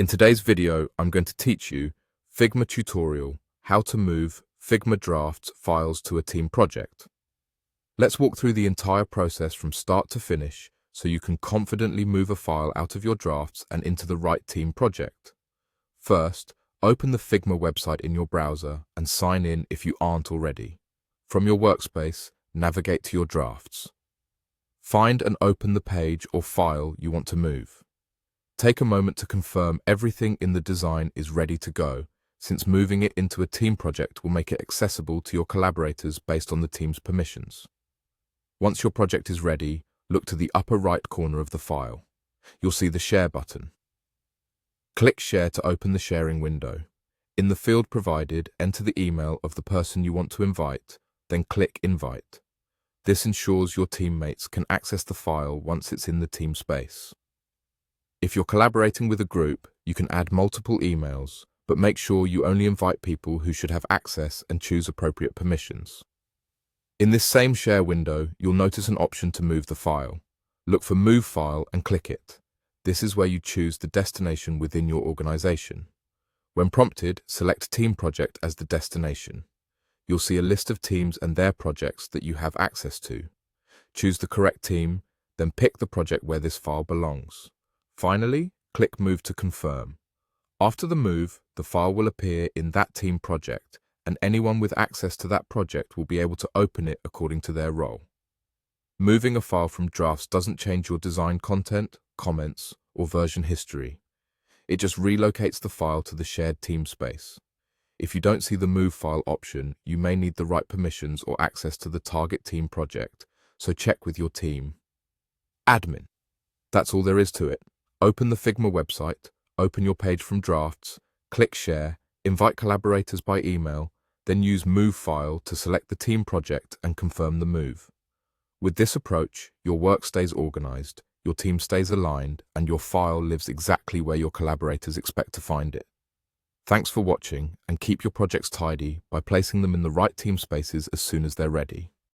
In today's video, I'm going to teach you Figma tutorial, how to move Figma drafts files to a team project. Let's walk through the entire process from start to finish so you can confidently move a file out of your drafts and into the right team project. First, open the Figma website in your browser and sign in if you aren't already. From your workspace, navigate to your drafts. Find and open the page or file you want to move. Take a moment to confirm everything in the design is ready to go, since moving it into a team project will make it accessible to your collaborators based on the team's permissions. Once your project is ready, look to the upper right corner of the file. You'll see the Share button. Click Share to open the sharing window. In the field provided, enter the email of the person you want to invite, then click Invite. This ensures your teammates can access the file once it's in the team space. If you're collaborating with a group, you can add multiple emails, but make sure you only invite people who should have access and choose appropriate permissions. In this same share window, you'll notice an option to move the file. Look for Move File and click it. This is where you choose the destination within your organization. When prompted, select Team Project as the destination. You'll see a list of teams and their projects that you have access to. Choose the correct team, then pick the project where this file belongs. Finally, click Move to confirm. After the move, the file will appear in that team project, and anyone with access to that project will be able to open it according to their role. Moving a file from drafts doesn't change your design content, comments, or version history. It just relocates the file to the shared team space. If you don't see the Move File option, you may need the right permissions or access to the target team project, so check with your team. Admin. That's all there is to it. Open the Figma website, open your page from drafts, click Share, invite collaborators by email, then use Move File to select the team project and confirm the move. With this approach, your work stays organized, your team stays aligned, and your file lives exactly where your collaborators expect to find it. Thanks for watching, and keep your projects tidy by placing them in the right team spaces as soon as they're ready.